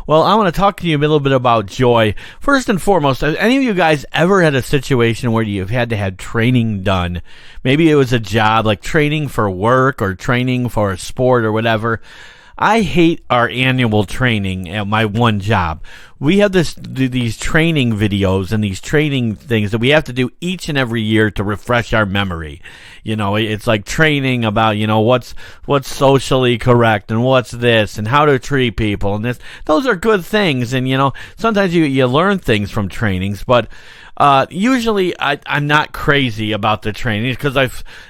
Well, I want to talk to you a little bit about joy. First and foremost, have any of you guys ever had a situation where you've had to have training done? Maybe it was a job, like training for work or training for a sport or whatever. I hate our annual training at my one job. We have these training videos and these training things that we have to do each and every year to refresh our memory. You know, it's like training about, what's socially correct and what's this and how to treat people and this. Those are good things. And, sometimes you learn things from trainings, but usually I'm not crazy about the trainings because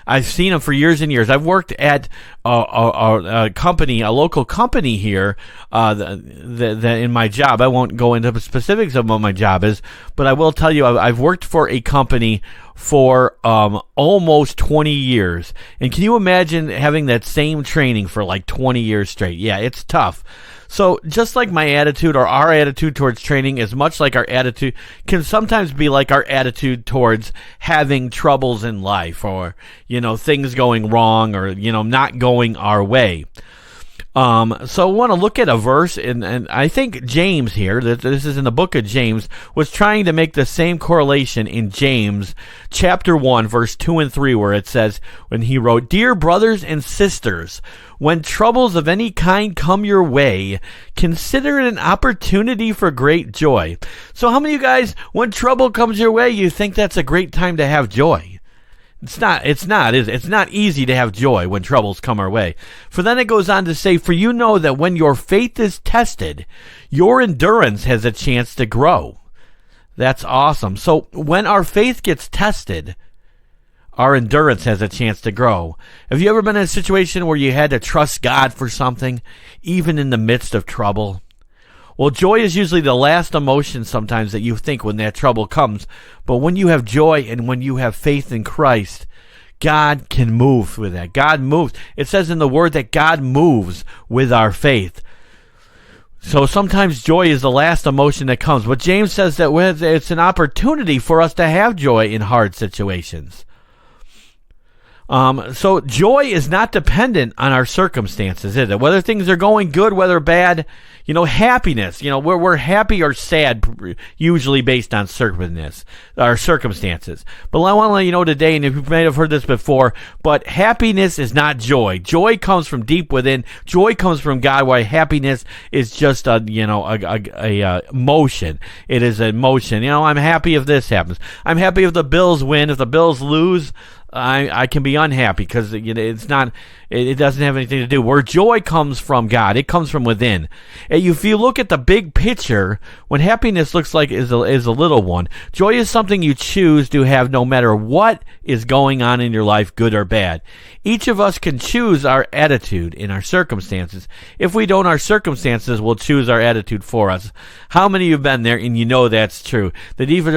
I've seen them for years and years. I've worked at a company, a local company here, in my job. I won't go into the specifics of what my job is, but I will tell you I've worked for a company for almost 20 years. And can you imagine having that same training for like 20 years straight? Yeah, it's tough. So just like my attitude or our attitude towards training is much like our attitude can sometimes be like our attitude towards having troubles in life or, things going wrong or, not going our way. So I want to look at a verse, and I think James here, this is in the book of James, was trying to make the same correlation in James chapter 1, verse 2 and 3, where it says, when he wrote, "Dear brothers and sisters, when troubles of any kind come your way, consider it an opportunity for great joy." So how many of you guys, when trouble comes your way, you think that's a great time to have joy? It's not, is it? It's not easy to have joy when troubles come our way. For then it goes on to say, "For you know that when your faith is tested, your endurance has a chance to grow." That's awesome. So when our faith gets tested, our endurance has a chance to grow. Have you ever been in a situation where you had to trust God for something, even in the midst of trouble? Well, joy is usually the last emotion sometimes that you think when that trouble comes. But when you have joy and when you have faith in Christ, God can move with that. God moves. It says in the Word that God moves with our faith. So sometimes joy is the last emotion that comes. But James says that it's an opportunity for us to have joy in hard situations. So joy is not dependent on our circumstances, is it? Whether things are going good, whether bad, happiness, we're happy or sad, usually based on our circumstances. But I want to let you know today, and you may have heard this before, but happiness is not joy. Joy comes from deep within. Joy comes from God, while happiness is just a motion. It is a motion. I'm happy if this happens. I'm happy if the Bills win. If the Bills lose, I can be unhappy because it's not. It doesn't have anything to do. Where joy comes from God, it comes from within. If you look at the big picture, what happiness looks like is a little one. Joy is something you choose to have no matter what is going on in your life, good or bad. Each of us can choose our attitude in our circumstances. If we don't, our circumstances will choose our attitude for us. How many of you have been there and you know that's true? That even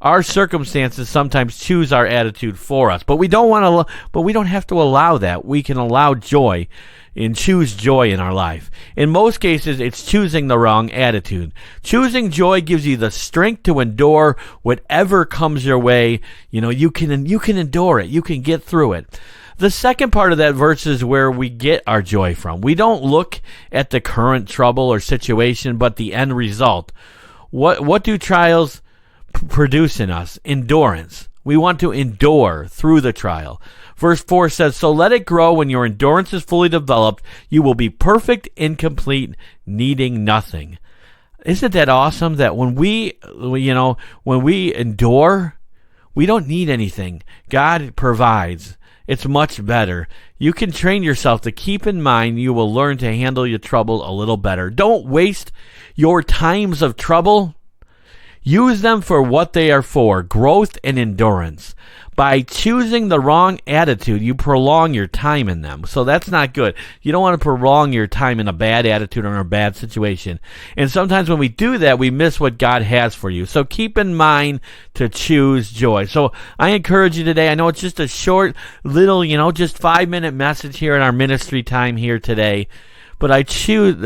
our circumstances sometimes choose our attitude for us, but we don't have to allow that. We can allow joy and choose joy in our life. In most cases, it's choosing the wrong attitude. Choosing joy gives you the strength to endure whatever comes your way. You can endure it. You can get through it. The second part of that verse is where we get our joy from. We don't look at the current trouble or situation, but the end result. What do trials produce in us? Endurance. We want to endure through the trial. Verse 4 says, "So let it grow. When your endurance is fully developed, you will be perfect and complete, needing nothing." Isn't that awesome that when we endure, we don't need anything. God provides. It's much better. You can train yourself to keep in mind you will learn to handle your trouble a little better. Don't waste your times of trouble. Use them for what they are for, growth and endurance. By choosing the wrong attitude, you prolong your time in them. So that's not good. You don't want to prolong your time in a bad attitude or in a bad situation. And sometimes when we do that, we miss what God has for you. So keep in mind to choose joy. So I encourage you today. I know it's just a short little, just 5-minute message here in our ministry time here today. but I choose,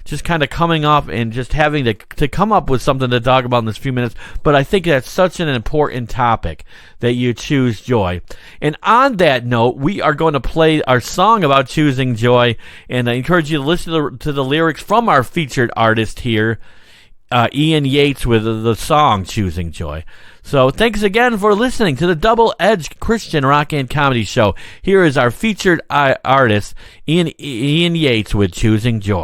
just kind of coming up and just having to come up with something to talk about in this few minutes. But I think that's such an important topic that you choose joy. And on that note, we are going to play our song about choosing joy, and I encourage you to listen to the lyrics from our featured artist here, Ian Yates, with the song Choosing Joy. So thanks again for listening to the Double Edge Christian Rock and Comedy Show. Here is our featured artist, Ian Yates, with Choosing Joy.